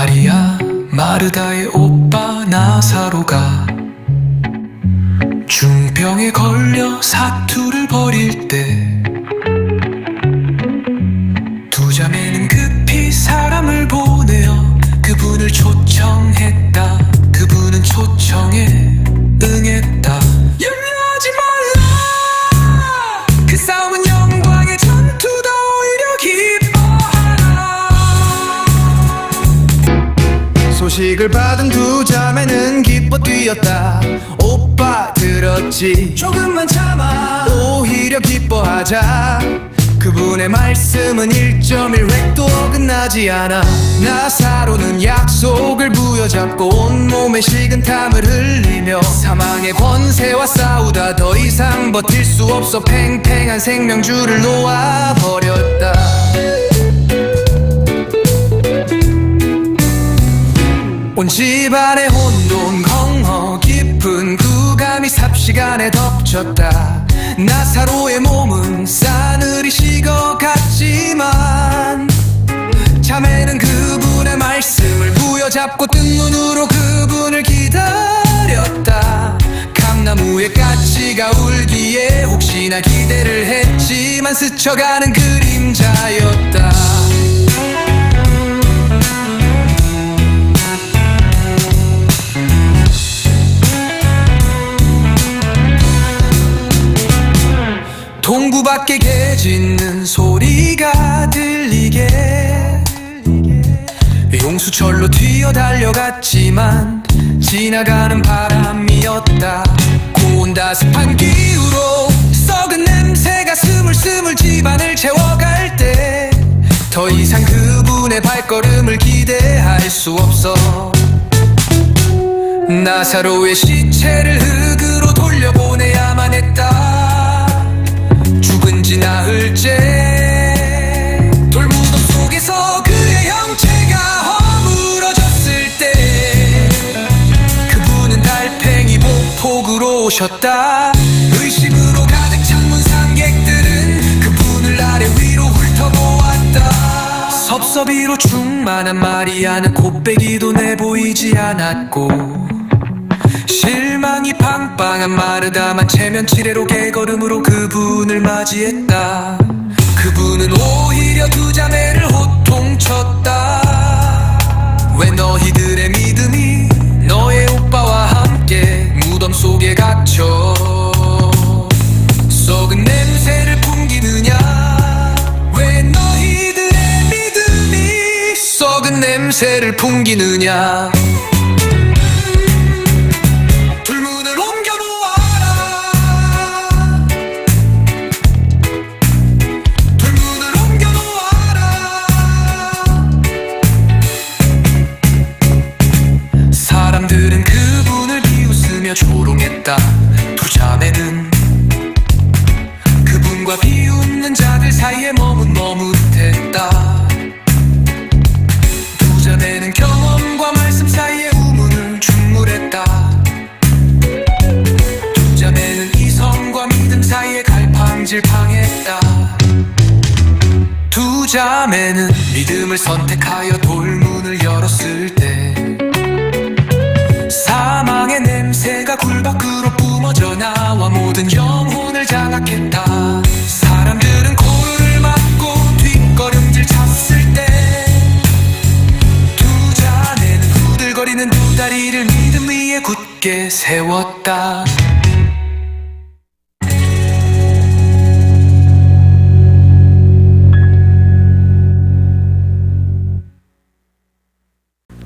마리아 마르다의 오빠 나사로가 중병에 걸려 사투를 벌일 때 두 자매는 급히 사람을 보내어 그분을 초청했다. 그분은 초청에 응했다. 염려하지 말라, 그 싸움은 영광의 전투다. 오히려 기뻐하라. 소식을 받은 두 자매는 기뻐 뛰었다. 오빠 들었지? 조금만 참아. 오히려 기뻐하자. 그분의 말씀은 1.1획도 어긋나지 않아. 나사로는 약속을 부여잡고 온몸에 식은땀을 흘리며 사망의 권세와 싸우다 더 이상 버틸 수 없어 팽팽한 생명줄을 놓아버렸다. 온 집안의 혼돈공허 깊은 구감이 삽시간에 덮쳤다. 나사로의 몸은 싸늘히 식어갔지만 자매는 그분의 말씀을 부여잡고 뜬 눈으로 그분을 기다렸다. 감나무에 까치가 울기에 혹시나 기대를 했지만 스쳐가는 그림자였다. 동구 밖에 개 짖는 소리가 들리게 용수철로 뛰어 달려갔지만 지나가는 바람이었다. 고온다습한 기후로 썩은 냄새가 스물스물 집안을 채워갈 때 더 이상 그분의 발걸음을 기대할 수 없어. 나사로의 시체를 흙으로 돌려보내야만 했다. 죽은 지 나흘째 돌무덤 속에서 그의 형체가 허물어졌을 때 그분은 달팽이 보폭으로 오셨다. 의심으로 가득 찬 문상객들은 그분을 아래 위로 훑어보았다. 섭섭이로 충만한 마리아는 곱빼기도 내보이지 않았고 실망이 빵빵한 마르다만 체면치레로 개걸음으로 그분을 맞이했다. 그분은 오히려 두 자매를 호통쳤다. 왜 너희들의 믿음이 너의 오빠와 함께 무덤 속에 갇혀 썩은 냄새를 풍기느냐. 왜 너희들의 믿음이 썩은 냄새를 풍기느냐. 사람들은 그분을 비웃으며 조롱했다. 두 자매는 그분과 비웃는 자들 사이에 머뭇머뭇했다. 두 자매는 경험과 말씀 사이에 우문을 중물했다. 두 자매는 이성과 믿음 사이에 갈팡질팡했다. 두 자매는 믿음을 선택하여 돌문을 열었을 때 사망의 냄새가 굴 밖으로 뿜어져 나와 모든 영혼을 장악했다. 사람들은 코를 막고 뒷걸음질 쳤을 때 두 자매는 후들거리는 두 다리를 믿음 위에 굳게 세웠다.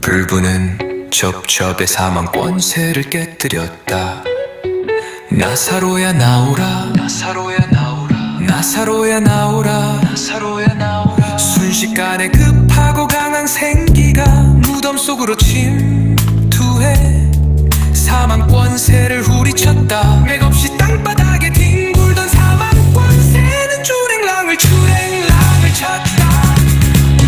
불부는 접접의 사망 권세를 깨뜨렸다. 나사로야 나오라, 나사로야 나오라, 나사로야 나오라, 나사로야 나오라. 순식간에 급하고 강한 생기가 무덤 속으로 침투해 사망 권세를 후리쳤다. 맥없이 땅바닥에 뒹굴던 사망 권세는 주랭랑을 쳤다.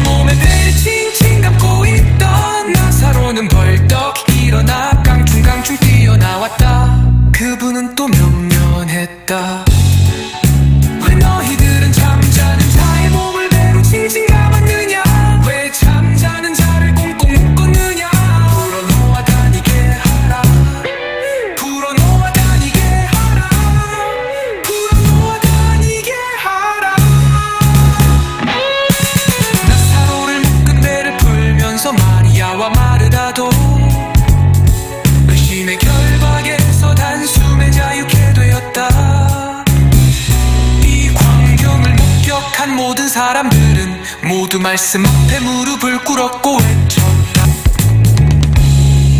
몸에 배를 칭칭 감고 있던 나사로는 벌떡 일어나 깡충깡충 뛰어나왔다. 그분은 또 명령했다. 왜 너희들은 잠자는 자의 몸을 배로 칭칭 감았느냐. 왜 잠자는 자를 꽁꽁 묶고 말씀 앞에 무릎을 꿇었고 외쳤다.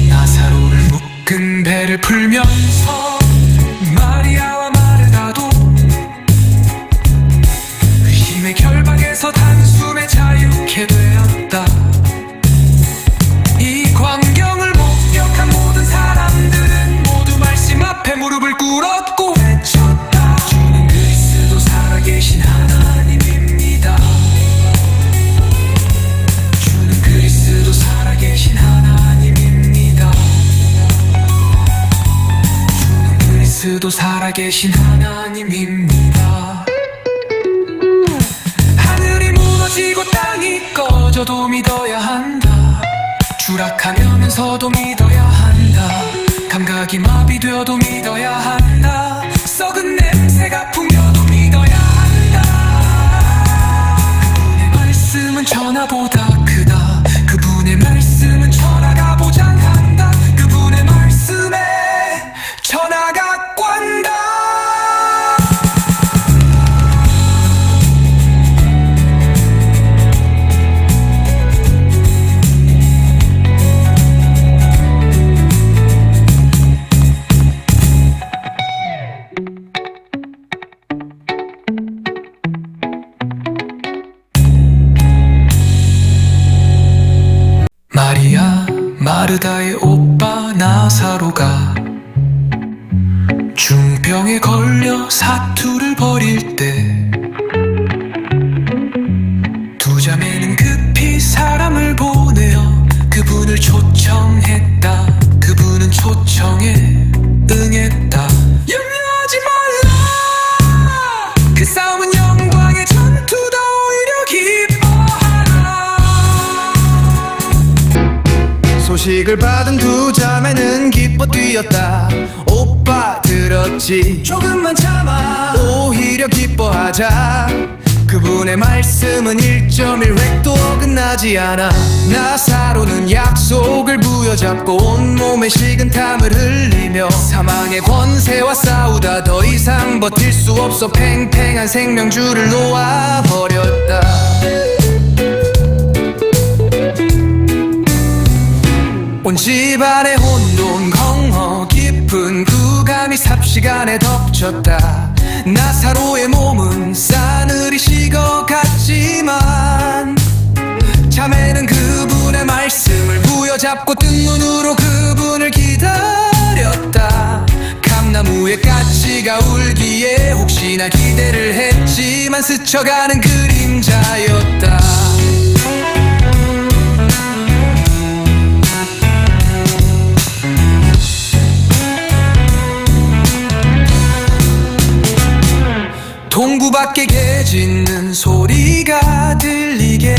나사로를 묶은 배를 풀면서 마리아와 마르다도 힘의 결박에서 단숨에 자유케 되었다. 이 광경을 목격한 모든 사람들은 모두 말씀 앞에 무릎을 꿇었고 외쳤다. 주는 그리스도 살아계신 하나님입니다. 주는 그리스도 살아계신 하나님입니다. 주는 그리스도 살아계신 하나님입니다. 하늘이 무너지고 땅이 꺼져도 믿어야 한다. 추락하면서도 믿어야 한다. 감각이 마비되어도 믿어야 한다. 썩은 냄새가 풍겨도 믿어야 한다. 그분의 말씀은 천하보다 크다. 그분의 말씀은 천하가 보장한다. 그분의 말씀에 천하가 꽌다. 마리아 마르다의 오빠 나사로가 중병에 걸려 사투를 벌일 때 두 자매는 급히 사람을 보내어 그분을 초청했다. 그분은 초청에 응했다. 염려하지 말라. 그 싸움은 영광의 전투다. 오히려 기뻐하라. 소식을 받은 두 자매는 기뻐 뛰었다. 오빠 들었지? 조금만 참아. 오히려 기뻐하자. 그분의 말씀은 1.1획도 어긋나지 않아. 나사로는 약속을 부여잡고 온몸에 식은땀을 흘리며 사망의 권세와 싸우다 더 이상 버틸 수 없어 팽팽한 생명줄을 놓아버렸다. 온 집안의 혼돈공허 깊은 구감이 삽시간에 덮쳤다. 나사로의 몸은 싸늘히 식어갔지만 자매는 그분의 말씀을 부여잡고 뜬 눈으로 그분을 기다렸다. 감나무의 가지가 울기에 혹시나 기대를 했지만 스쳐가는 그림자였다. 동구 밖에 개 짖는 소리가 들리게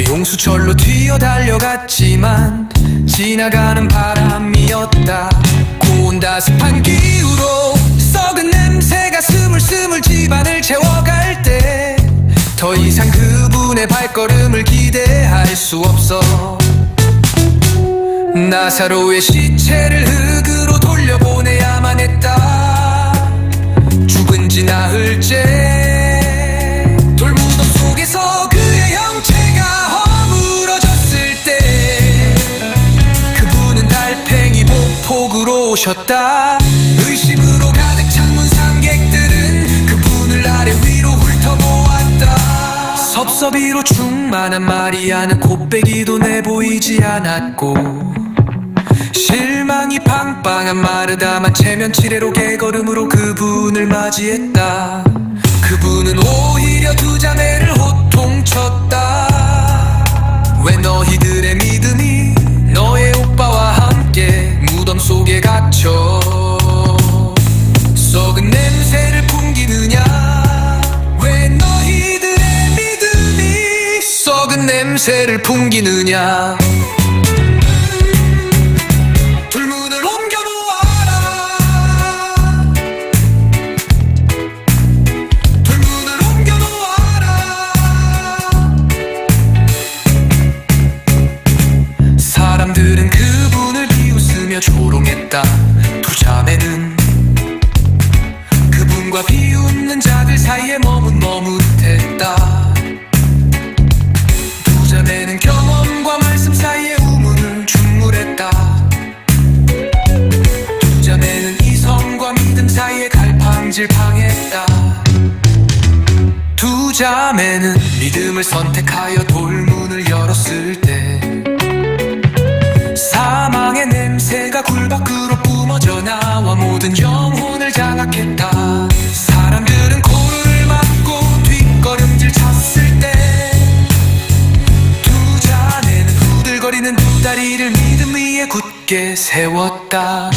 용수철로 튀어 달려갔지만 지나가는 바람이었다. 고온다습한 기후로 썩은 냄새가 스물스물 집안을 채워갈 때 더 이상 그분의 발걸음을 기대할 수 없어. 나사로의 시체를 흙으로 돌려보내야만 했다. 죽은지 나흘째 돌무덤 속에서 그의 형체가 허물어졌을 때 그분은 달팽이 보폭으로 오셨다. 의심으로 가득 찬 문상객들은 그분을 아래 위로 훑어보았다. 섭섭이로 충만한 마리아는 곱배기도 내보이지 않았고 실망이 빵빵한 마르다만 체면치레로 개걸음으로 그분을 맞이했다. 그분은 오히려 두 자매를 호통쳤다. 왜 너희들의 믿음이 너의 오빠와 함께 무덤 속에 갇혀 썩은 냄새를 풍기느냐. 왜 너희들의 믿음이 썩은 냄새를 풍기느냐. 사람들은 그분을 비웃으며 조롱했다. 두 자매는 그분과 비웃는 자들 사이에 머뭇머뭇했다. 자매는 믿음을 선택하여 돌문을 열었을 때 사망의 냄새가 굴 밖으로 뿜어져 나와 모든 영혼을 장악했다. 사람들은 코를 막고 뒷걸음질 쳤을 때 두 자매는 후들거리는 두 다리를 믿음 위에 굳게 세웠다.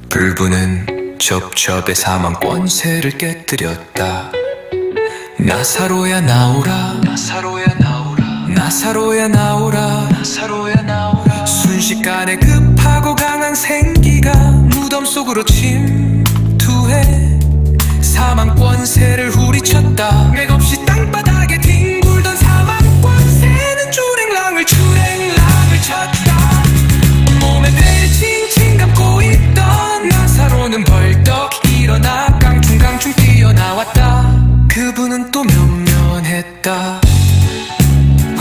불부는 접접의 사망 권세를 깨뜨렸다. 나사로야 나오라, 나사로야 나오라, 나사로야 나오라, 나사로야 나오라. 순식간에 급하고 강한 생기가 무덤 속으로 침투해 사망 권세를 후리쳤다. 맥없이 땅바닥에 뒹굴던 사망 권세는 주랭랑을 쳤다. 몸에 배를 칭칭 감고 있던 나사로는 벌떡 일어나 깡충깡충 뛰어나왔다. 그분은 또 면면했다.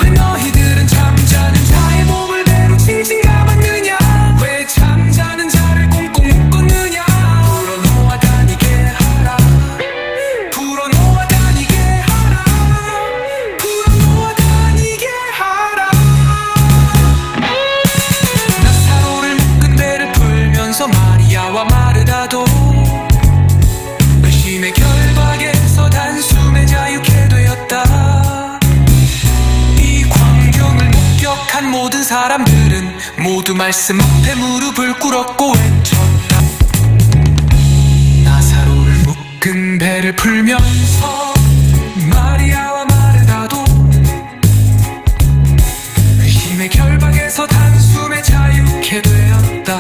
왜 너희들은 잠자는 자의 몸을 배로 칭칭 감았느냐? 왜 잠자는 자를 꽁꽁 묶었느냐? 풀어놓아 다니게 하라, 풀어놓아 다니게 하라, 풀어놓아 다니게 하라. 나사로를 묶은 배를 풀면서 마리아와 마르다도 의심의 결박에서 단숨에 자유케 되었다. 이 광경을 목격한 모든 사람들은 모두 말씀 앞에 무릎을 꿇었고 외쳤다. 나사로를 묶은 배를 풀면서 마리아와 마르다도 의심의 결박에서 단숨에 자유케 되었다.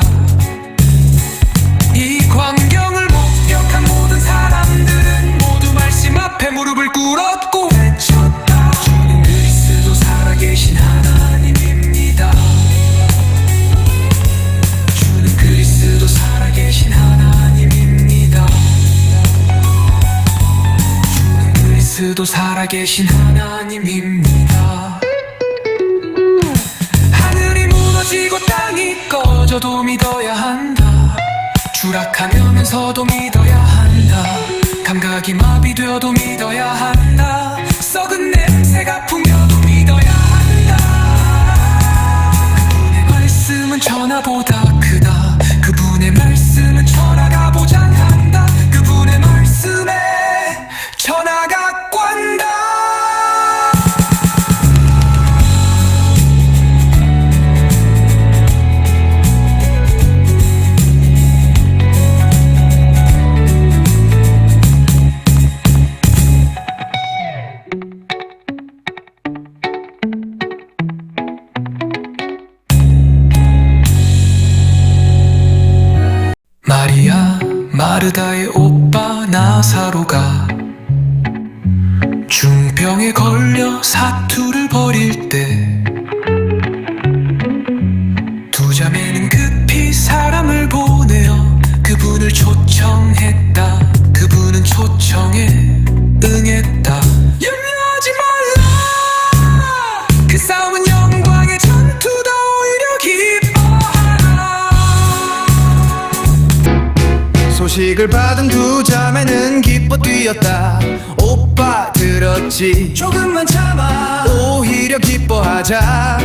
이 광경을 목격한 모든 사람들은 모두 말씀 앞에 무릎을 꿇었고 외쳤다. 주는 그리스도 살아계신 하나님입니다. 주는 그리스도 살아계신 하나님입니다. 주는 그리스도 살아계신 하나님입니다. 하늘이 무너지고 땅이 꺼져도 믿어야 한다. 추락하면서도 믿어야 한다. 감각이 마비되어도 믿어야 한다. 썩은 냄새가 풍겨도 믿어야 한다. 그분의 말씀은 천하보다 크다. 그분의 말씀은 천하가 보장한다. 그분의 말씀에 천하가 꽌다. 마리아 마르다의 오빠 나사로가 중병에 걸려 사투를 벌일 때 두 자매는 급히 사람을 보내어 그분을 초청했다. 그분은 초청에 응했다. 염려하지 말라. 그 싸움은 영광의 전투다. 오히려 기뻐하라. 소식을 받은 두 자매는 기뻐 뛰었다. 오빠 들었지? 조금만 참아. 오히려 기뻐하자.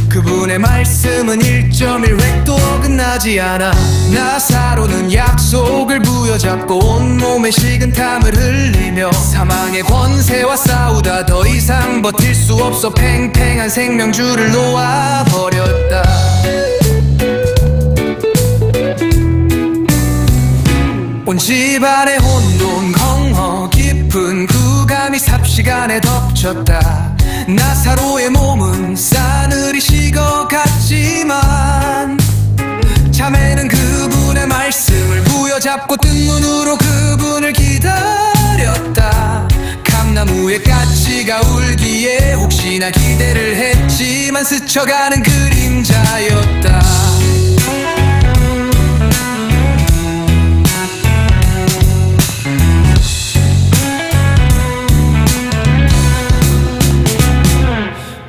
그분의 말씀은 1.1획도 어긋나지 않아. 나사로는 약속을 부여잡고 온몸에 식은땀을 흘리며 사망의 권세와 싸우다 더 이상 버틸 수 없어 팽팽한 생명줄을 놓아버렸다. 온 집안의 혼돈공허 깊은 구감이 삽시간에 덮쳤다. 나사로의 몸은 싸늘히 식어갔지만 자매는 그분의 말씀을 부여잡고 뜬 눈으로 그분을 기다렸다. 감나무에 까치가 울기에 혹시나 기대를 했지만 스쳐가는 그림자였다.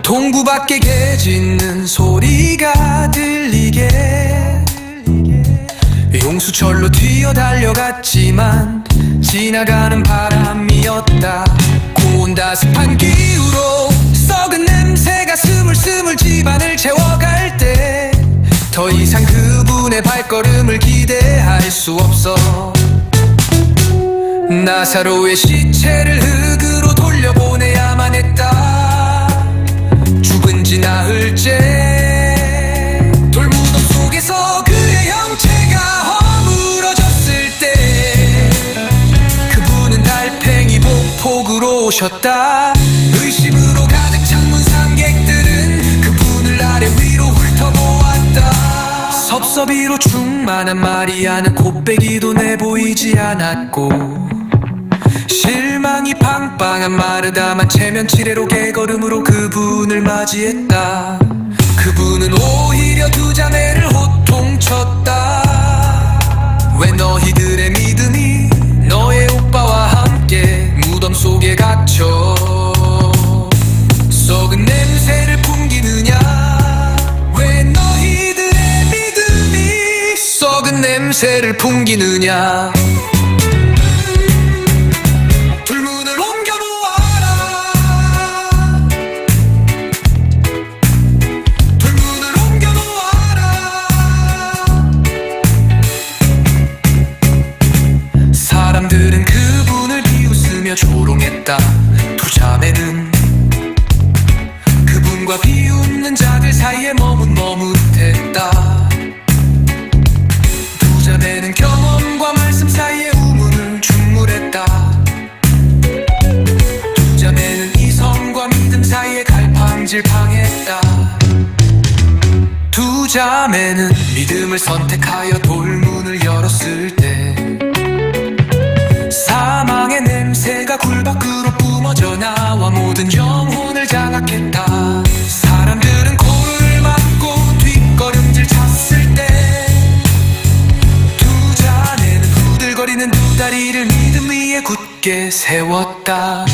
동구 밖의 짖는 소리가 들리게 용수철로 뛰어 달려갔지만 지나가는 바람이었다. 고온다습한 기후로 썩은 냄새가 스물스물 집안을 채워갈 때 더 이상 그분의 발걸음을 기대할 수 없어. 나사로의 시체를 흙으로 돌려보내야만 했다. 죽은 지 나흘째 돌무덤 속에서 그의 형체가 허물어졌을 때 그분은 달팽이 보폭으로 오셨다. 의심으로 가득 찬 문상객들은 그분을 아래 위로 훑어보았다. 섭섭이로 충만한 마리아는 곱빼기도 내보이지 않았고 실망이 빵빵한 마르다만 체면치레로 개걸음으로 그분을 맞이했다. 그분은 오히려 두 자매를 호통쳤다. 왜 너희들의 믿음이 너의 오빠와 함께 무덤 속에 갇혀 썩은 냄새를 풍기느냐. 왜 너희들의 믿음이 썩은 냄새를 풍기느냐. 불문을 옮겨놓아라. 불문을 옮겨놓아라. 사람들은 그분을 비웃으며 조롱했다. 두 자매는 그분과 비웃는 자들 사이에 머뭇머뭇했다. 두 자매는 경험과 말씀 사이에 우문을 중물했다. 두 자매는 이성과 믿음 사이에 갈팡질팡했다. 두 자매는 믿음을 선택하여 돌문을 열었을 때 사망의 냄새가 굴 밖으로 뿜어져 나와 모든 영혼을 장악했다. 사람들은 코를 막고 뒷걸음질 쳤을 때 두 자매는 후들거리는 두 다리를 믿음 위에 굳게 세웠다.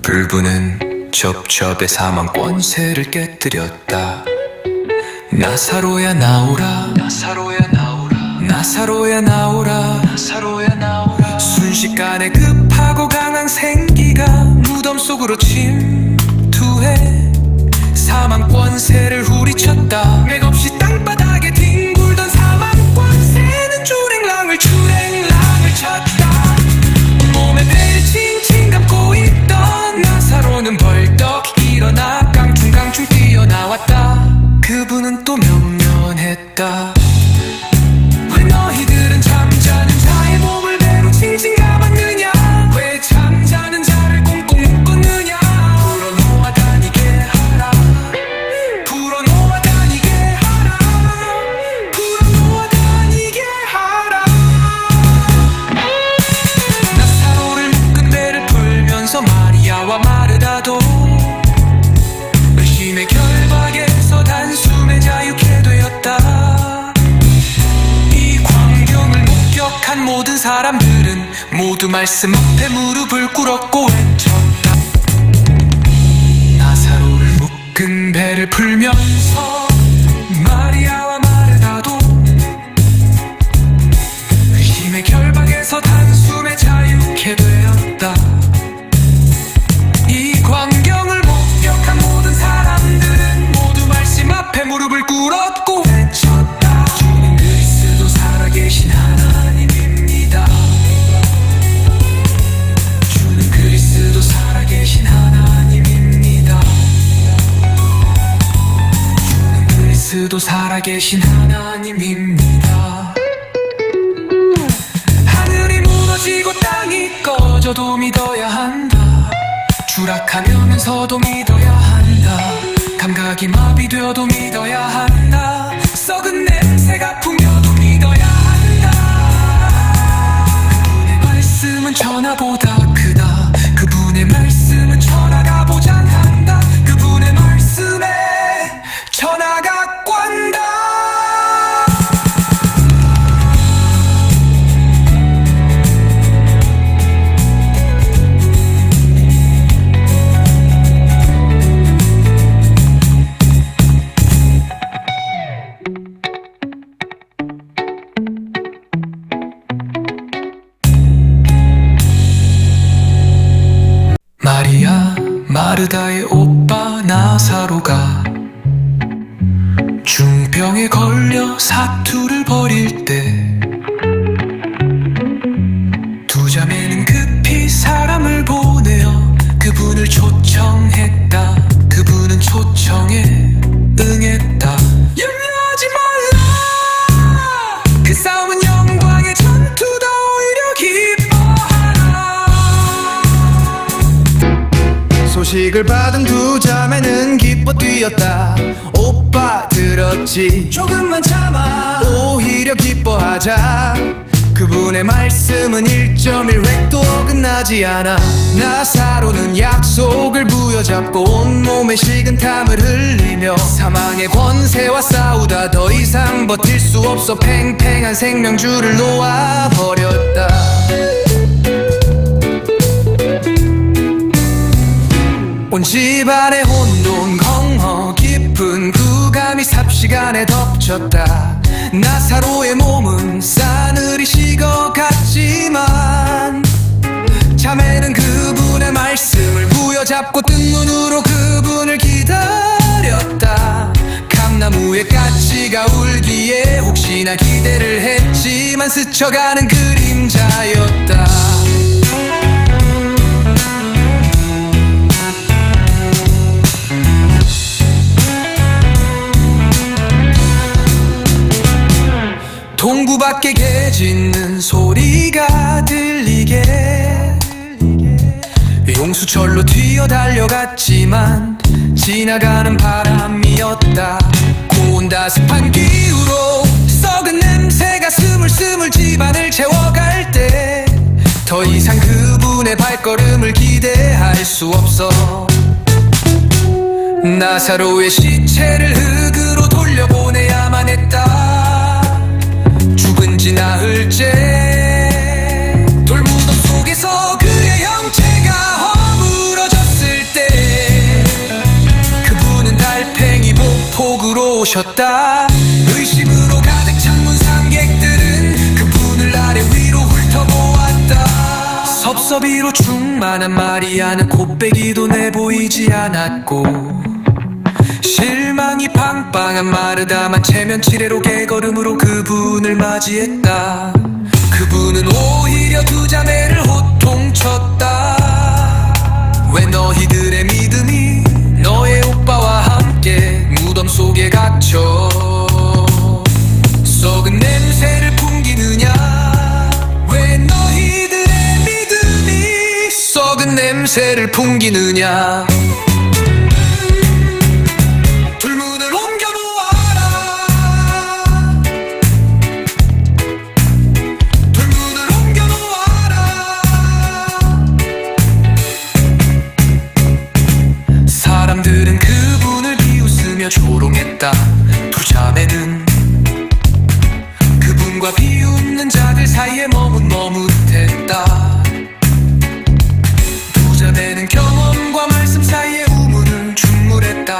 불부는 접접의 사망 권세를 깨뜨렸다. 나사로야 나오라. 나사로야 나오라. 나사로야 나오라. 나사로야 나오라. 순식간에 급하고 강한 생기가 무덤 속으로 침투해 사망 권세를 후리쳤다. 맥없이 땅바닥에 뒹굴던 사망 권세는 주랭랑을 쳤다. 몸에 배를 칭칭 감고 있던 나사로는 벌떡 일어나 깡충깡충 뛰어나왔다. 그분은 또 면면했다. 왜 너희들은 잠자는 자의 몸을 배로 칭칭 감았느냐. 왜 잠자는 자를 꽁꽁 묶었느냐. 풀어놓아 다니게 하라. 풀어놓아 다니게 하라. 풀어놓아 다니게 하라. 나사로를 묶은 배를 풀면서 마리아와 마르다도 의심의 결박에서 단숨에 자유케 되었다. 이 광경을 목격한 모든 사람들은 모두 말씀 앞에 무릎을 꿇었고 외쳤다. 나사로를 묶은 배를 풀면서 마리아와 마르다도 의심의 결박에서 단숨에 자유케 되었다. 이 광경을 목격한 모든 사람들은 모두 말씀 앞에 무릎을 꿇었고 외쳤다. 주님 그리스도 살아계신 하나님입니다. 주는 그리스도 살아계신 하나님입니다. 주는 그리스도 살아계신 하나님입니다. 하늘이 무너지고 땅이 꺼져도 믿어야 한다. 추락하면서도 믿어야 한다. 감각이 마비되어도 믿어야 한다. 썩은 냄새가 풍겨도 믿어야 한다. 그분의 말씀은 천하보다 크다. 그분의 말씀은 천하가 보장한다. 그분의 말씀에 천하가 꽌다. 마르다의 오빠 나사로가 중병에 걸려 사투를 벌일 때 두 자매는 급히 사람을 보내어 그분을 초청했다. 그분은 초청에 응했다. 염려하지 말라, 그 싸움은 영광의 전투다. 오히려 기뻐하라. 소식을 받은 두 자매는 기뻐 뛰었다. 오빠 들었지? 조금만 참아. 오히려 기뻐하자. 그분의 말씀은 1.1획도 어긋나지 않아. 나사로는 약속을 부여잡고 온몸에 식은땀을 흘리며 사망의 권세와 싸우다 더 이상 버틸 수 없어 팽팽한 생명줄을 놓아버렸다. 온 집안의 혼돈공허 깊은 구감이 삽시간에 덮쳤다. 나사로의 몸은 싸늘히 식어갔지만 자매는 그분의 말씀을 부여잡고 뜬 눈으로 그분을 기다렸다. 감나무에 까치가 울기에 혹시나 기대를 했지만 스쳐가는 그림자였다. 동구 밖에 개 짖는 소리가 들리게 용수철로 뛰어 달려갔지만 지나가는 바람이었다. 고온다습한 기후로 썩은 냄새가 스물스물 집안을 채워갈 때 더 이상 그분의 발걸음을 기대할 수 없어. 나사로의 시체를 흙으로 돌려보내야만 했다. 죽은지 나흘째 돌무덤 속에서 그의 형체가 허물어졌을 때 그분은 달팽이 보폭으로 오셨다. 의심으로 가득 찬 문상객들은 그분을 아래 위로 훑어보았다. 섭섭이로 충만한 마리아는 곱배기도 내보이지 않았고 실망이 빵빵한 마르다만 체면치레로 개걸음으로 그분을 맞이했다. 그분은 오히려 두 자매를 호통쳤다. 왜 너희들의 믿음이 너의 오빠와 함께 무덤 속에 갇혀 썩은 냄새를 풍기느냐. 왜 너희들의 믿음이 썩은 냄새를 풍기느냐. 사람들은 그분을 비웃으며 조롱했다. 두 자매는 그분과 비웃는 자들 사이에 머뭇머뭇했다. 두 자매는 경험과 말씀 사이에 우물을 중물했다.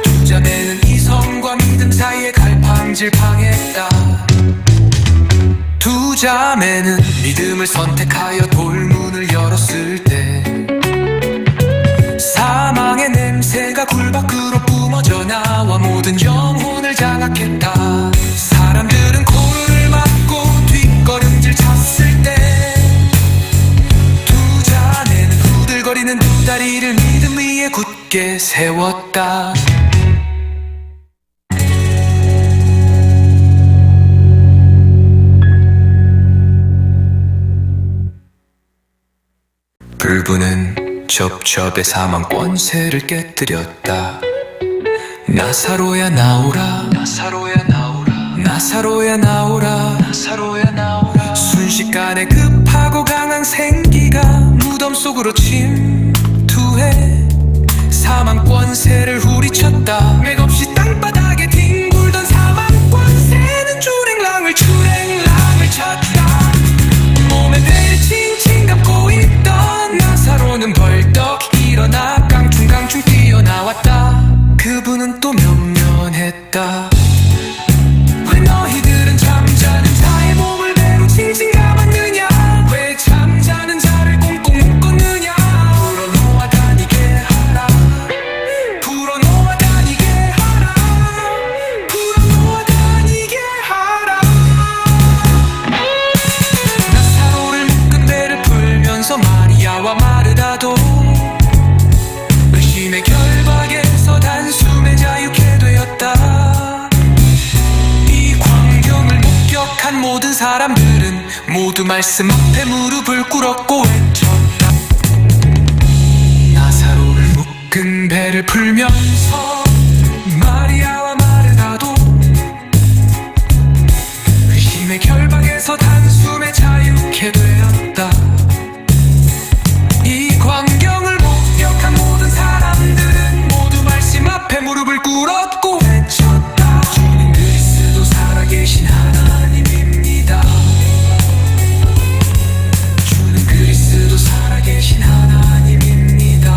두 자매는 이성과 믿음 사이에 갈팡질팡했다. 두 자매는 믿음을 선택하여 돌문을 열었을 때 사망의 냄새가 굴 밖으로 뿜어져 나와 모든 영혼을 장악했다. 사람들은 코를 막고 뒷걸음질 쳤을 때 두 자매는 후들거리는 두 다리를 믿음 위에 굳게 세웠다. 불부는 접접의 사망 권세를 깨뜨렸다. 나사로야 나오라, 나사로야 나오라, 나사로야 나오라, 나사로야 나오라. 순식간에 급하고 강한 생기가 무덤 속으로 침투해 사망 권세를 후리쳤다. 맥없이 땅바닥에 뒹굴던 사망 권세는 주랭랑을 쳤다. 몸에 배를 칭칭 감고 있던 나사로는 벌떡 일어나 깡충깡충 뛰어나왔다. 그분은 또 면면했다. 왜 너희들은 잠자는 자의 몸을 매우 칭칭 감았느냐. 왜 잠자는 자를 꽁꽁 묶었느냐. 마리아와 마르다도 의심의 결박에서 단숨에 자유케 되었다. 이 광경을 목격한 모든 사람들은 모두 말씀 앞에 무릎을 꿇었고 외쳤다. 나사로를 묶은 배를 풀면서 마리아와 마르다도 의심의 결박에서 단숨에 자유케 되었다. 이 광경을 목격한 모든 사람들은 모두 말씀 앞에 무릎을 꿇었고 외쳤다. 주님 그리스도 살아계신 하나님입니다. 주는 그리스도 살아계신 하나님입니다.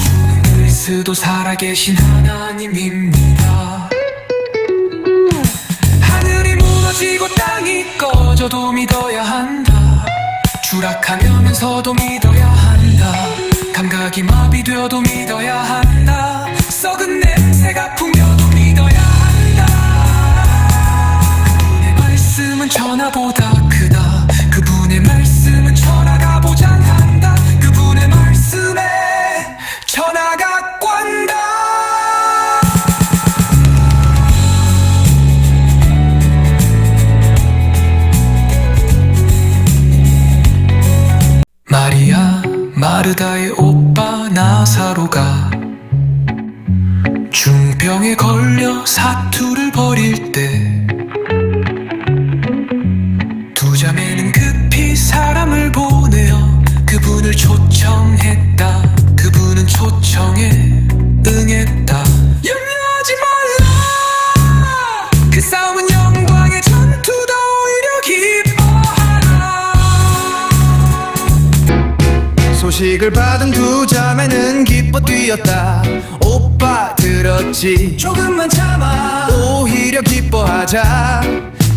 주는 그리스도 살아계신 하나님입니다. 하늘이 무너지고 땅이 꺼져도 믿어야 한다. 추락하면서도 믿어야 한다. 감각이 마비되어도 믿어야 한다. 썩은 냄새가 풍겨도 믿어야 한다. 그분의 말씀은 천하보다 크다. 그분의 말씀은 천하가 보장한다. 그분의 말씀에 천하가 꽌다. 마리아 마르다의 오빠 나사로가 중병에 걸려 사투를 벌일 때 두 자매는 급히 사람을 보내어 그분을 초청했다. 그분은 초청에 응했다. 염려하지 말라. 그 싸움은 영광의 전투다. 오히려 기뻐하라. 소식을 받은 두 자매는 기뻐 뛰었다. 오빠 들었지? 조금만 참아. 오히려 기뻐하자.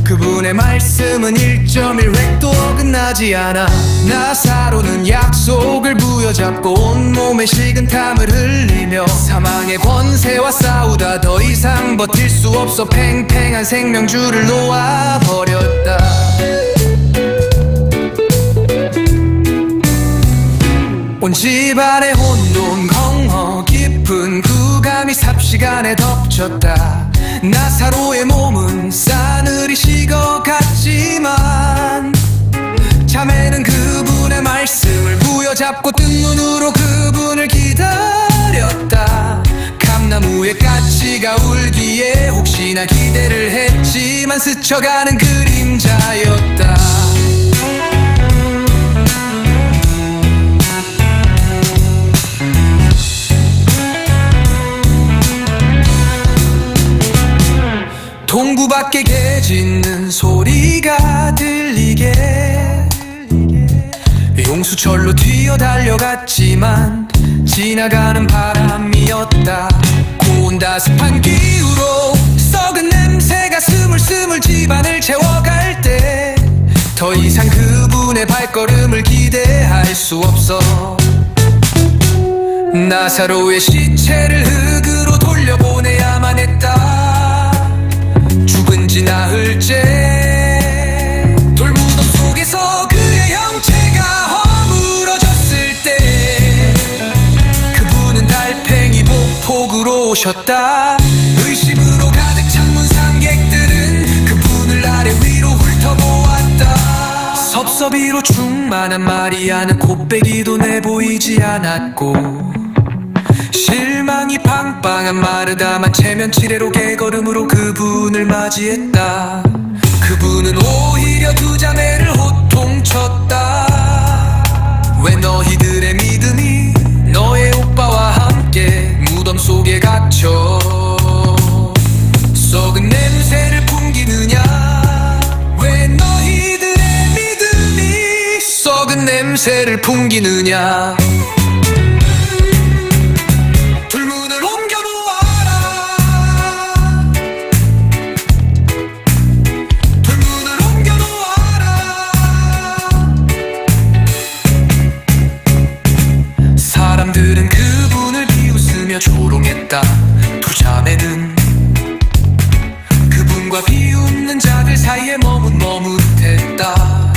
그분의 말씀은 1.1획도 어긋나지 않아. 나사로는 약속을 부여잡고 온몸에 식은땀을 흘리며 사망의 권세와 싸우다 더 이상 버틸 수 없어 팽팽한 생명줄을 놓아버렸다. 온 집안의 혼돈 공허 깊은 구감이 삽시간에 덮쳤다. 나사로의 몸은 싸늘히 식어갔지만 자매는 그분의 말씀을 부여잡고 뜬 눈으로 그분을 기다렸다. 감나무에 까치가 울기에 혹시나 기대를 했지만 스쳐가는 그림자였다. 동구 밖에 개 짖는 소리가 들리게 용수철로 뛰어 달려갔지만 지나가는 바람이었다. 고운 다습한 기후로 썩은 냄새가 스물스물 집안을 채워갈 때 더 이상 그분의 발걸음을 기대할 수 없어. 나사로의 시체를 흙으로 돌려보내야만 했다. 죽은지 나흘째 돌무덤 속에서 그의 형체가 허물어졌을 때 그분은 달팽이 보폭으로 오셨다. 의심으로 가득 찬 문상객들은 그분을 아래 위로 훑어보았다. 섭섭이로 충만한 마리아는 곱빼기도 내보이지 않았고 실망이 빵빵한 마르다만 체면치레로 개걸음으로 그분을 맞이했다. 그분은 오히려 두 자매를 호통쳤다. 왜 너희들의 믿음이 너의 오빠와 함께 무덤 속에 갇혀 썩은 냄새를 풍기느냐. 왜 너희들의 믿음이 썩은 냄새를 풍기느냐. 사람들은 그분을 비웃으며 조롱했다. 두 자매는 그분과 비웃는 자들 사이에 머뭇머뭇했다.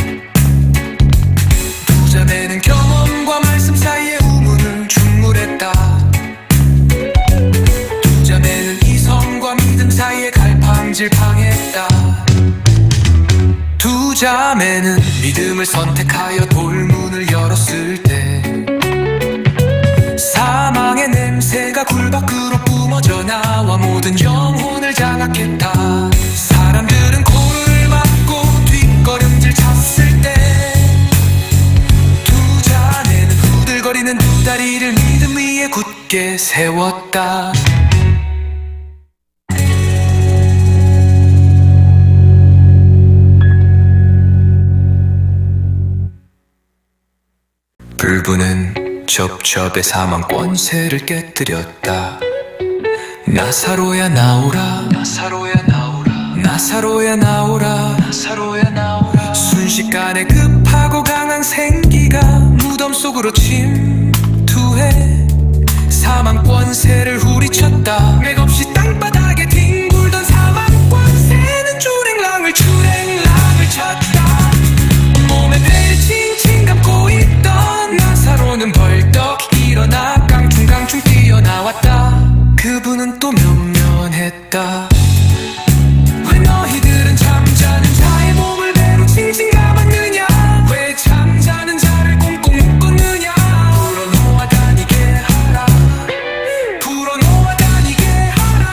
죽음을 선택하여 돌문을 열었을 때 사망의 냄새가 굴 밖으로 뿜어져 나와 모든 영혼을 장악했다. 사람들은 코를 막고 뒷걸음질 쳤을 때 두 자네는 후들거리는 두 다리를 믿음 위에 굳게 세웠다. 불부는 접접의 사망 권세를 깨뜨렸다. 나사로야 나오라, 나사로야 나오라, 나사로야 나오라, 나사로야 나오라. 순식간에 급하고 강한 생기가 무덤 속으로 침투해 사망 권세를 후리쳤다. 맥없이 땅바닥에 뒹굴던 사망 권세는 주랭랑을 쳤다. 몸에 배를 칭칭 감고 있던 나사로는 벌떡 일어나 깡충깡충 뛰어나왔다. 그분은 또 면면했다. 왜 너희들은 잠자는 자의 몸을 배로 칭칭 감았느냐? 왜 잠자는 자를 꽁꽁 묶었느냐? 불어놓아 다니게 하라, 불어놓아 다니게 하라,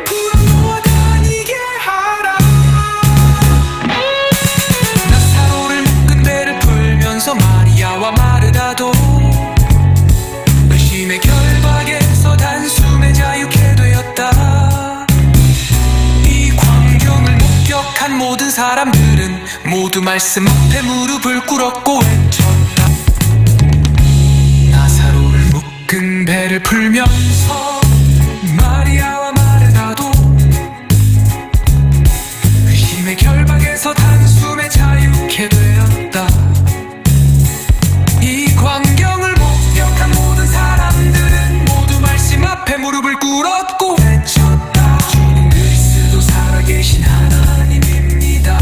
불어놓아 다니게 하라. 나사로를 묶은 배를 풀면서 마리아와 마르다도 의심의 결박에서 단숨에 자유케 되었다. 이 광경을 목격한 모든 사람들은 모두 말씀 앞에 무릎을 꿇었고 외쳤다. 나사로를 묶은 배를 풀면서 마리아와 마르다도 의심의 결박에서 단숨에 자유케 되었다. 이 광경을 목격한 모든 사람들은 모두 말씀 앞에 무릎을 꿇었고 외쳤다. 주는 그리스도 살아계신 하나님입니다.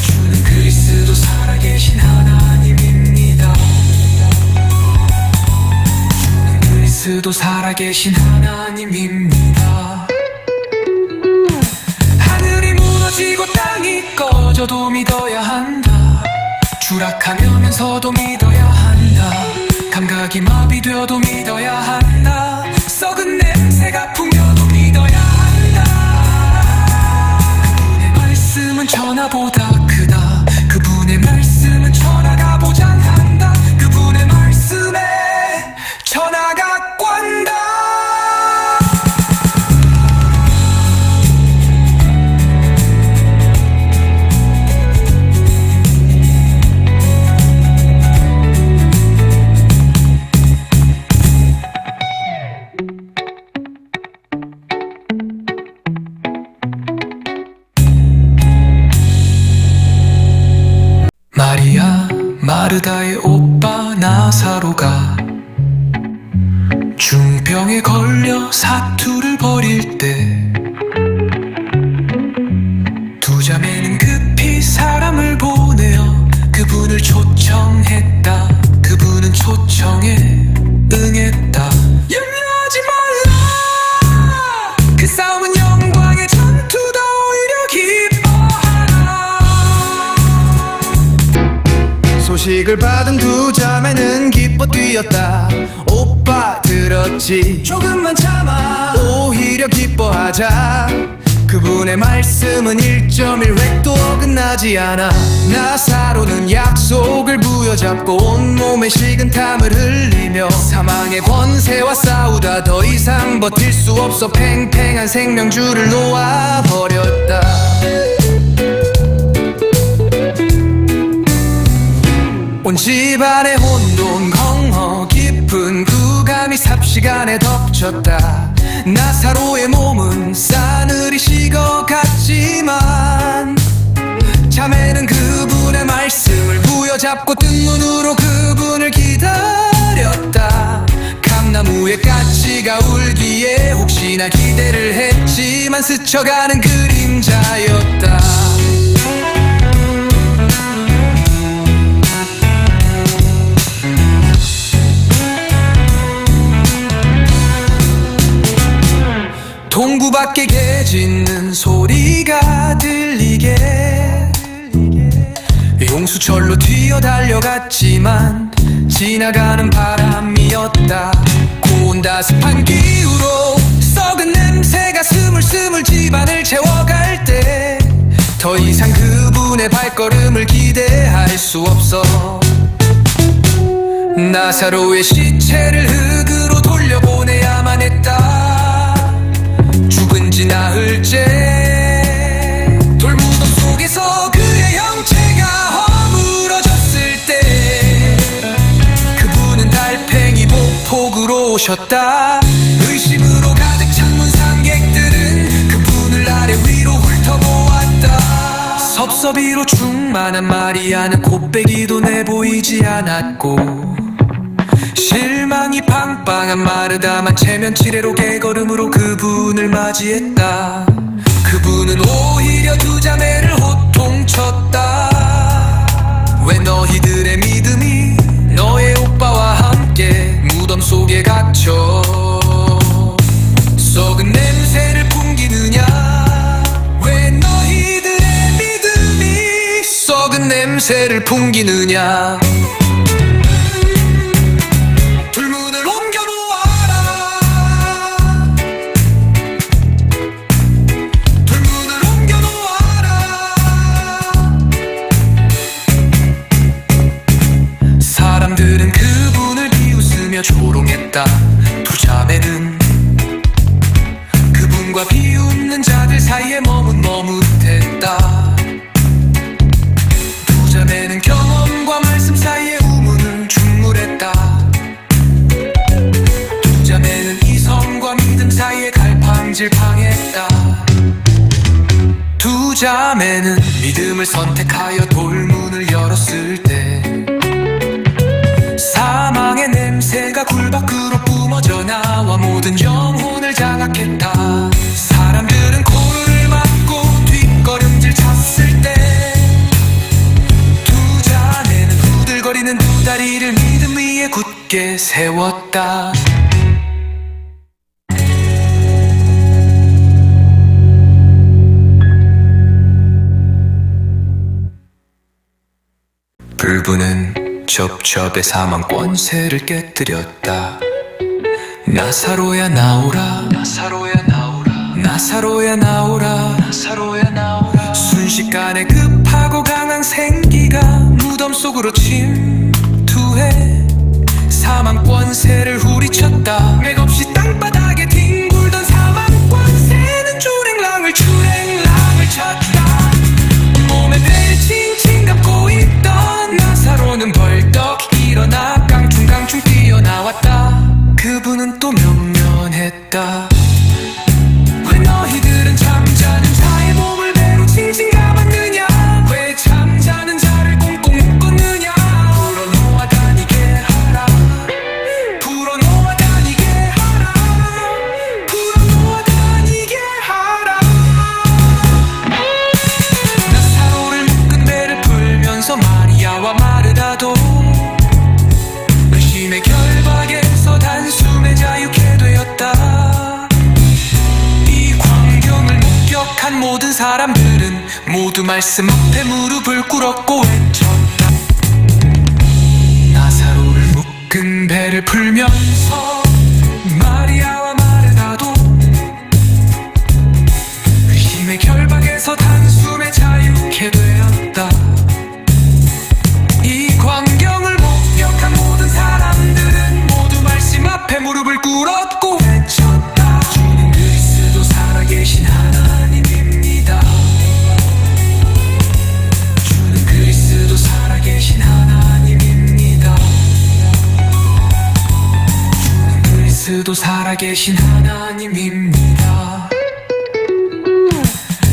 주는 그리스도 살아계신 하나님입니다. 주는 그리스도 살아계신 하나님입니다. 하늘이 무너지고 땅이 꺼져도 믿어야 한다. 추락하면서도 믿어야 한다. 감각이 마비되어도 믿어야 한다. 썩은 냄새가 풍겨도 믿어야 한다. 그분의 말씀은 천하보다 크다. 그분의 말씀은 천하가 보장한다. 그분의 말씀에 천하가 꽌다. 마리아 마르다의 오빠 나사로가 중병에 걸려 사투를 벌일 때 두 자매는 급히 사람을 보내어 그분을 초청했다. 그분은 초청에 응했다. 염려하지 말라. 그 싸움은 영광의 전투다. 오히려 기뻐하라. 소식을 받은 두 자매는 기뻐 뛰었다. 오빠 들었지? 조금만 참아. 오히려 기뻐하자. 그분의 말씀은 1.1획도 어긋나지 않아. 나사로는 약속을 부여잡고 온몸에 식은땀을 흘리며 사망의 권세와 싸우다 더 이상 버틸 수 없어 팽팽한 생명줄을 놓아버렸다. 온 집안의 혼돈공허 깊은 구감이 삽시간에 덮쳤다. 나사로의 몸은 싸늘히 식어갔지만 자매는 그분의 말씀을 부여잡고 뜬 눈으로 그분을 기다렸다. 감나무에 까치가 울기에 혹시나 기대를 했지만 스쳐가는 그림자였다. 동구 밖에 개 짖는 소리가 들리게 용수철로 뛰어달려갔지만 지나가는 바람이었다. 고온다습한 기후로 썩은 냄새가 스물스물 집안을 채워갈 때 더 이상 그분의 발걸음을 기대할 수 없어. 나사로의 시체를 흙으로 돌려보내야만 했다. 죽은 지 나흘째 돌무덤 속에서 그의 형체가 허물어졌을 때 그분은 달팽이 보폭으로 오셨다. 의심으로 가득 찬 문상객들은 그분을 아래 위로 훑어보았다. 섭섭이로 충만한 마리아는 곱빼기도 내보이지 않았고 실망이 빵빵한 마르다만 체면치레로 개걸음으로 그분을 맞이했다. 그분은 오히려 두 자매를 호통쳤다. 왜 너희들의 믿음이 너의 오빠와 함께 무덤 속에 갇혀 썩은 냄새를 풍기느냐. 왜 너희들의 믿음이 썩은 냄새를 풍기느냐. 불문을 옮겨놓아라. 불문을 옮겨놓아라. 사람들은 그분을 비웃으며 조롱했다. 두 자매는 그분과 비웃는 자들 사이에 머뭇머뭇했다. 두 자매는 경험과 말씀 사이에 우문을 중물했다. 두 자매는 이성과 믿음 사이에 갈팡질팡했다. 두 자매는 믿음을 선택하여 돌문을 열었을 때 사망의 냄새가 굴 밖으로 뿜어져 나와 모든 영혼을 장악했다. 사람들은 코를 막고 뒷걸음질 쳤을 때 두 자매는 후들거리는 두 다리를 믿음 위에 굳게 세웠다. 불부는 접접의 사망 권세를 깨뜨렸다. 나사로야 나오라. 나사로야 나오라. 나사로야 나오라. 나사로야 나오라. 순식간에 급하고 강한 생기가 무덤 속으로 침투해 사망 권세를 후리쳤다. 맥없이 땅바닥에 뒹굴던 사망 권세는 주랭랑을 쳤다. 몸에 벨 칭칭 감고 있던 나사로는 벌떡 일어나 깡충깡충 뛰어나왔다. 그분은 또 명령했다. 왜 너희들은 잠자는 자의 몸을 배로 칭칭 감았느냐. 왜 잠자는 자를 꽁꽁 묶었느냐. 풀어놓아 다니게 하라. 풀어놓아 다니게 하라. 풀어놓아 다니게 하라. 나사로를 묶은 배를 풀면서 마리아와 마르다도 의심의 결박에서 단숨에 자유케 되었다. 이 광경을 목격한 모든 사람들은 모두 말씀 앞에 무릎을 꿇었고 외쳤다. 나사로를 묶은 배를 풀면서 마리아와 마르다도 의심의 결박에서 단숨에 자유케 되었다. 이 광경을 목격한 모든 사람들은 모두 말씀 앞에 무릎을 꿇었고 외쳤다. 주는 그리스도 살아계신 하나님입니다. 주는 그리스도 살아계신 하나님입니다. 주는 그리스도 살아계신 하나님입니다.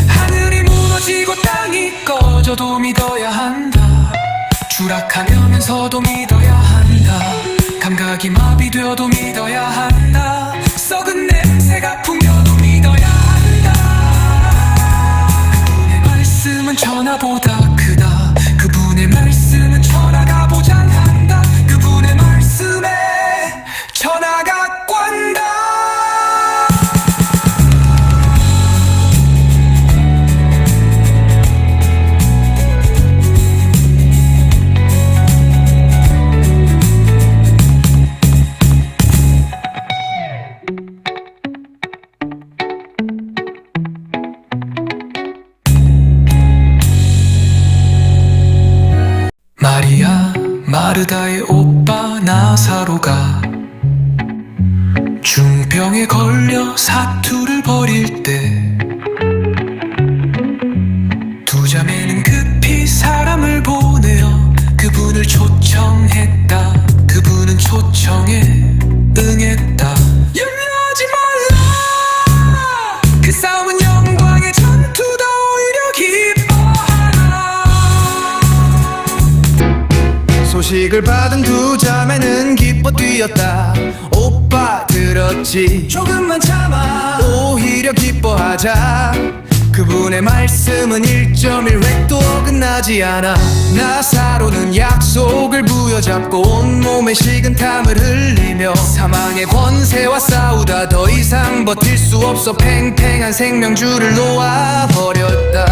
하늘이 무너지고 땅이 꺼져도 믿어야 한다. 추락하면서도 믿어야 한다. 감각이 마비되어도 믿어야 한다. 썩은 냄새가 풍겨도 믿어야 한다. 그분의 말씀은 천하보다 크다. 그분의 말씀은 천하가 보장한다. 그분의 말씀에 천하가 꽌다. 말이야 마르다의 오빠 나사로가 중병에 걸려 사투를 벌일 때 두 자매는 급히 사람을 보내어 그분을 초청했다. 그분은 초청에 응했다. 염려하지 말라. 그 싸움은 영광의 전투다. 오히려 기뻐하라. 소식을 받은 두 자매는 기뻐 뛰었다. 오빠 들었지? 조금만 참아. 오히려 기뻐하자. 그분의 말씀은 1.1획도 어긋나지 않아. 나사로는 약속을 부여잡고 온몸에 식은땀을 흘리며 사망의 권세와 싸우다 더 이상 버틸 수 없어 팽팽한 생명줄을 놓아버렸다.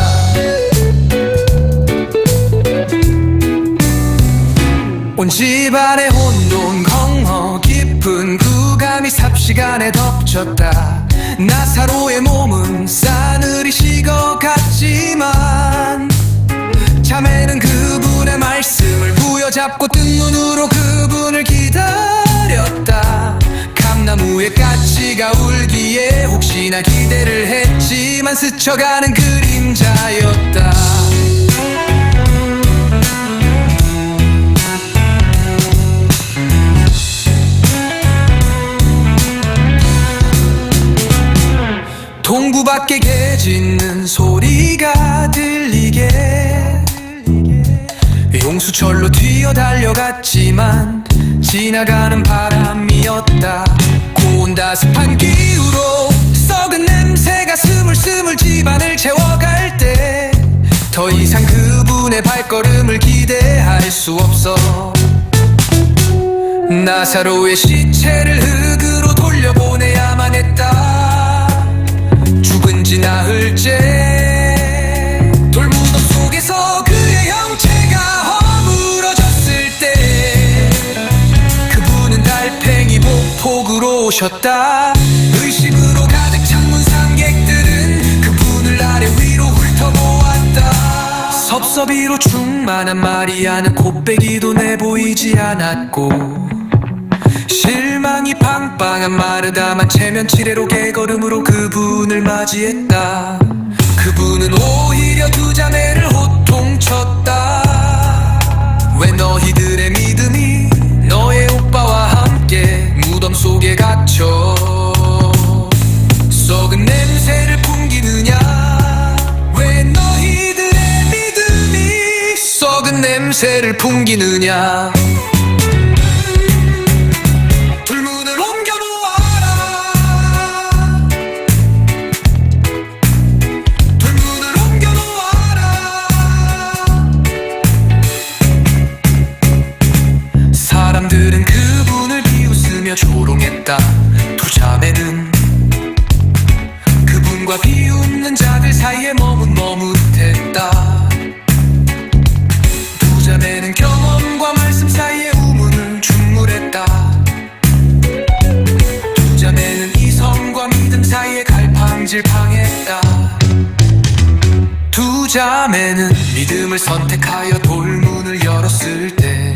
온 집안의 혼돈 공허 깊은 구감이 삽시간에 덮쳤다. 나사로의 몸은 싸늘히 식어갔지만 자매는 그분의 말씀을 부여잡고 뜬 눈으로 그분을 기다렸다. 감나무의 가지가 울기에 혹시나 기대를 했지만 스쳐가는 그림자였다. 동구 밖에 개 짖는 소리가 들리게 용수철로 뛰어 달려갔지만 지나가는 바람이었다. 고온다습한 기후로 썩은 냄새가 스물스물 집안을 채워갈 때 더 이상 그분의 발걸음을 기대할 수 없어. 나사로의 시체를 흙으로 돌려보내야만 했다. 죽은지 나흘째 돌무덤 속에서 그의 형체가 허물어졌을 때 그분은 달팽이 보폭으로 오셨다. 의심으로 가득 찬 문상객들은 그분을 아래 위로 훑어보았다. 섭섭이로 충만한 마리아는 곱빼기도 내보이지 않았고 실망이 빵빵한 마르다만 체면치레로 개걸음으로 그분을 맞이했다. 그분은 오히려 두 자매를 호통쳤다. 왜 너희들의 믿음이 너의 오빠와 함께 무덤 속에 갇혀 썩은 냄새를 풍기느냐. 왜 너희들의 믿음이 썩은 냄새를 풍기느냐. 사람들은 그분을 비웃으며 조롱했다. 두 자매는 그분과 비웃는 자들 사이에 머뭇머뭇했다. 두 자매는 경험과 말씀 사이에 우문을 충물했다. 두 자매는 이성과 믿음 사이에 갈팡질팡했다. 두 자매는 믿음을 선택하여 돌문을 열었을 때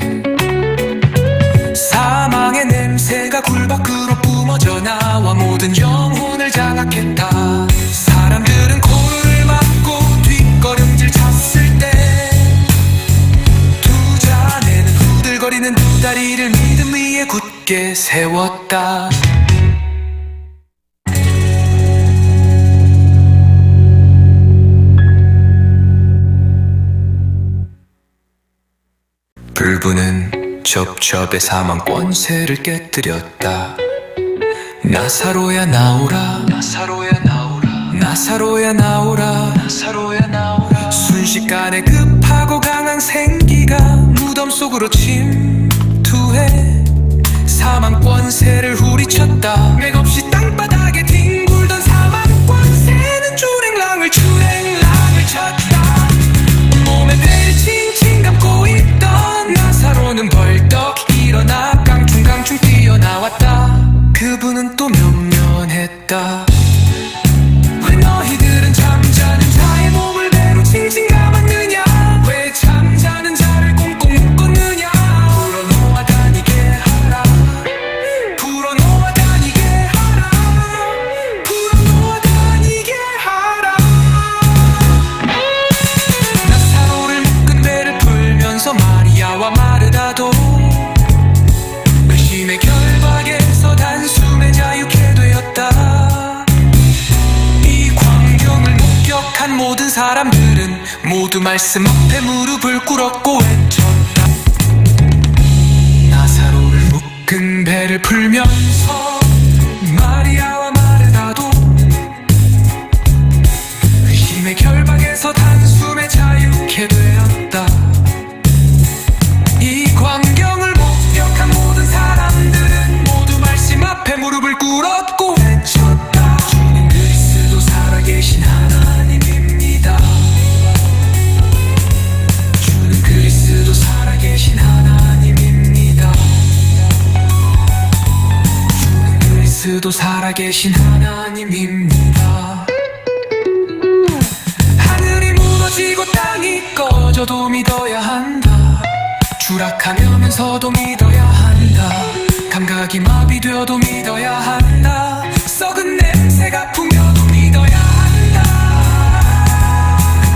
사망의 냄새가 굴 밖으로 뿜어져 나와 모든 영혼을 장악했다. 사람들은 코를 막고 뒷걸음질 쳤을 때 두 자매는 후들거리는 두 다리를 믿음 위에 굳게 세웠다. 불부는 접접의 사망 권세를 깨뜨렸다. 나사로야 나오라. 나사로야 나오라. 나사로야 나오라. 나사로야 나오라. 순식간에 급하고 강한 생기가 무덤 속으로 침투해 사망 권세를 후리쳤다. 맥없이 땅바닥에 뒹굴던 사망 권세는 주랭랑을 쳤다. 몸에 배를 칭칭 감고 있던 나사로는 벌떡 일어나 깡충깡충 뛰어나왔다. 그분은 또 면면했다. 왜 너희들은 잠자는 자의 몸을 배로 칭칭 감았느냐. 왜 잠자는 자를 꽁꽁 묶었느냐. 마리아와 마르다도 의심의 결박에서 단숨에 자유케 되었다. 이 광경을 목격한 모든 사람들은 모두 말씀 앞에 무릎을 꿇었고 외쳤다. 나사로를 묶은 배를 풀면서 마리아와 마르다도 의심의 결박에서 단숨에 자유케 되었다. 이 광경을 목격한 모든 사람들은 모두 말씀 앞에 무릎을 꿇었고 외쳤다. 주님 그리스도 살아계신 하나님입니다. 주는 그리스도 살아계신 하나님입니다. 주는 그리스도 살아계신 하나님입니다. 하늘이 무너지고 땅이 꺼져도 믿어야 한다. 추락하면서도 믿어야 한다. 감각이 마비되어도 믿어야 한다. 썩은 냄새가 풍겨도 믿어야 한다.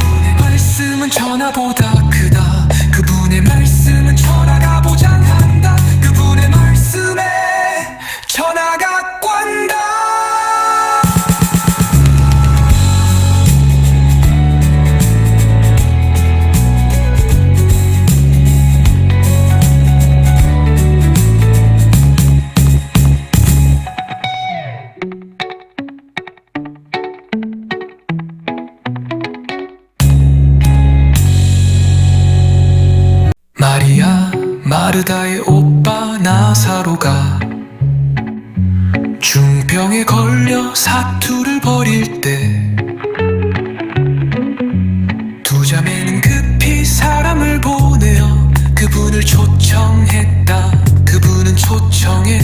그분의 말씀은 천하보다 크다. 그분의 말씀은 천하가 보장한다. 그분의 말씀에 천하가 꽌다. 마리아 마르다의 오빠 나사로가 중병에 걸려 사투를 벌일 때 두 자매는 급히 사람을 보내어 그분을 초청했다. 그분은 초청에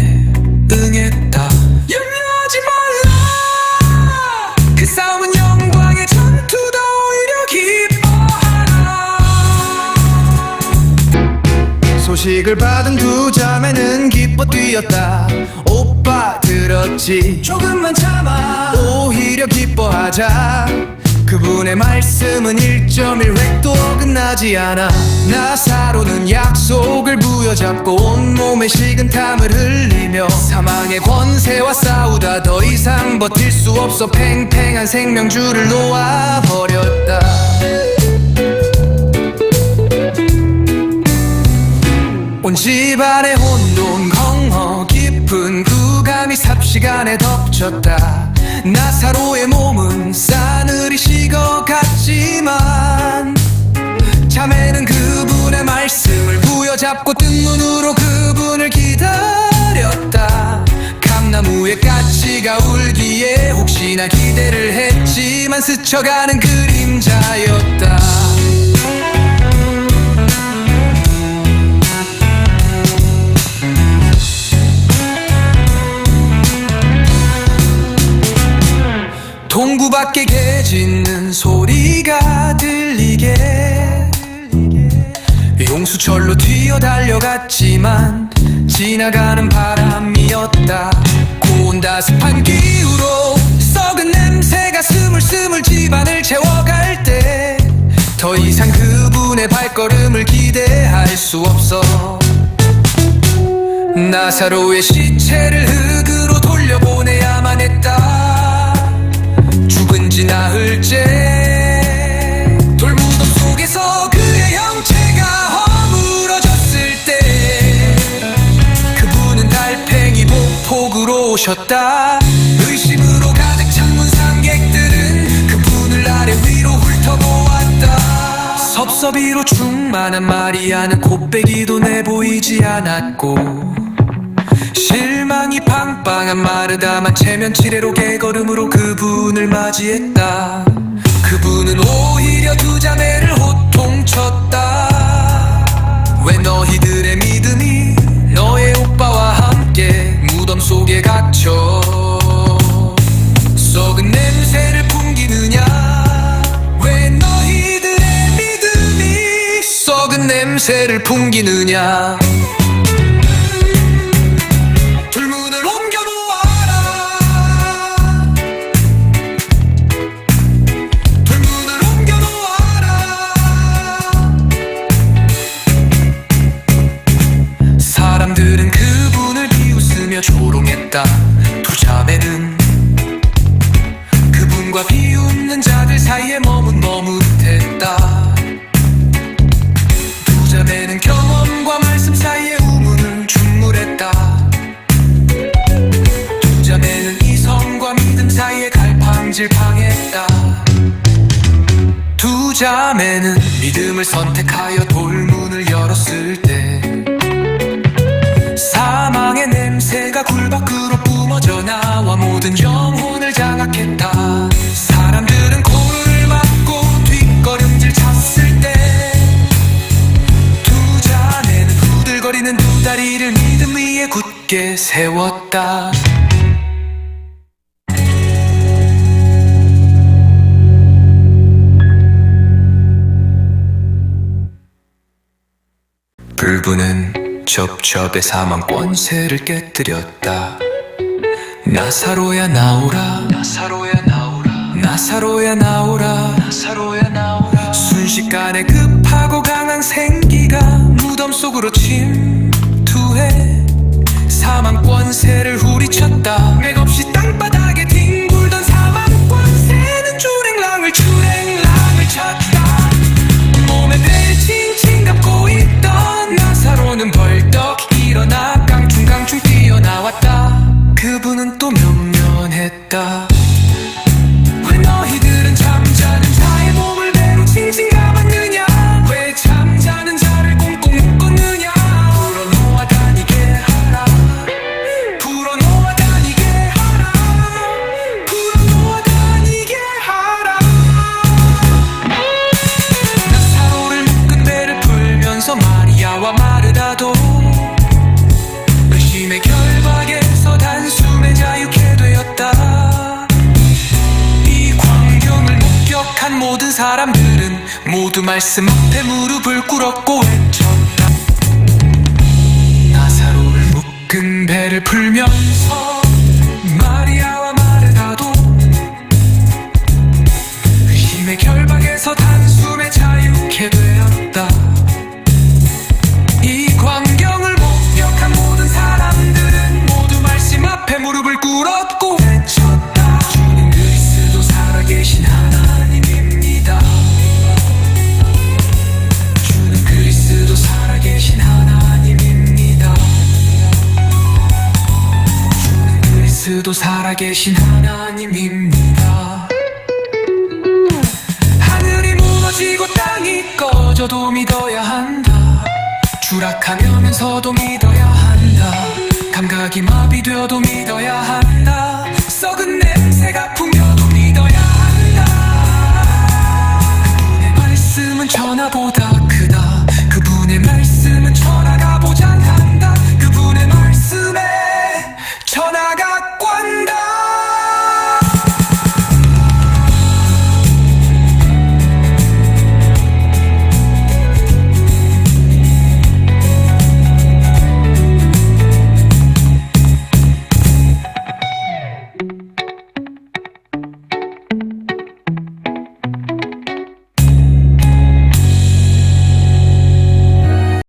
응했다. 염려하지 말라. 그 싸움은 영광의 전투다. 오히려 기뻐하라. 소식을 받은 두 자매는 기뻐 뛰었다. 오빠 들었지? 조금만 참아. 오히려 기뻐하자. 그분의 말씀은 1.1획도 어긋나지 않아. 나사로는 약속을 부여잡고 온몸에 식은땀을 흘리며 사망의 권세와 싸우다 더 이상 버틸 수 없어 팽팽한 생명줄을 놓아버렸다. 온 집안의 혼돈 공허 깊은 구감이 삽시간에 덮쳤다. 나사로의 몸은 싸늘히 식어갔지만 자매는 그분의 말씀을 부여잡고 뜬 눈으로 그분을 기다렸다. 감나무에 까치가 울기에 혹시나 기대를 했지만 스쳐가는 그림자였다. 동구 밖에 개 짖는 소리가 들리게 용수철로 뛰어 달려갔지만 지나가는 바람이었다. 고온다습한 기후로 썩은 냄새가 스물스물 집안을 채워갈 때 더 이상 그분의 발걸음을 기대할 수 없어. 나사로의 시체를 흙으로 돌려보내야만 했다. 죽은지 나흘째 돌무덤 속에서 그의 형체가 허물어졌을 때 그분은 달팽이 보폭으로 오셨다. 의심으로 가득 찬 문상객들은 그분을 아래 위로 훑어보았다. 섭섭이로 충만한 마리아는 곱빼기도 내보이지 않았고 실망이 빵빵한 마르다만 체면치레로 개걸음으로 그분을 맞이했다. 그분은 오히려 두 자매를 호통쳤다. 왜 너희들의 믿음이 너의 오빠와 함께 무덤 속에 갇혀 썩은 냄새를 풍기느냐. 왜 너희들의 믿음이 썩은 냄새를 풍기느냐. 사람들은 그분을 비웃으며 조롱했다. 두 자매는 그분과 비웃는 자들 사이에 머뭇머뭇했다. 두 자매는 경험과 말씀 사이에 우문을 중물했다. 두 자매는 이성과 믿음 사이에 갈팡질팡했다. 두 자매는 믿음을 선택하여 돌문을 열었을 때 사망의 냄새가 굴 밖으로 뿜어져 나와 모든 영혼을 장악했다. 사람들은 코를 막고 뒷걸음질 쳤을 때 두 자매는 후들거리는 두 다리를 믿음 위에 굳게 세웠다. 불부는 접접의 사망 권세를 깨뜨렸다. 나사로야 나오라, 나사로야 나오라, 나사로야 나오라, 나사로야 나오라. 순식간에 급하고 강한 생기가 무덤 속으로 침투해 사망 권세를 후리쳤다. 맥없이 땅바닥에 뒹굴던 사망 권세는 주랭랑을 쳤다. 몸에 벨 칭칭 감고 있던 나사로는 벌떡 일어나 깡충깡충 뛰어나왔다. 그분은 또 명령했다. 왜 너희들은 잠자는 자의 몸을 배로 칭칭 감았느냐? 왜 잠자는 자를 꽁꽁 묶었느냐? 풀어놓아 다니게 하라. 풀어놓아 다니게 하라. 풀어놓아 다니게 하라. 나사로를 묶은 배를 풀면서 마리아와 마르다도 의심의 결박에서 단숨에 자유케 되었다. 이 광경을 목격한 모든 사람들은 모두 말씀 앞에 무릎을 꿇었고 외쳤다. 나사로를 묶은 배를 풀면서 마리아와 마르다도 의심의 결박에서 단숨에 자유케 되었다. 이 광경을 목격한 모든 사람들은 모두 말씀 앞에 무릎을 꿇었고 외쳤다. 주님 그리스도 살아계신 하나님입니다. 주님 그리스도 살아계신 하나님입니다. 주님 그리스도 살아계신 하나님입니다. 하늘이 무너지고 땅이 꺼져도 믿어야 한다. 추락하면서도 믿어야 한다. 감각이 마비되어도 믿어야 한다. 썩은 냄새가 풍겨도 믿어야 한다. 그분의 말씀은 전화보다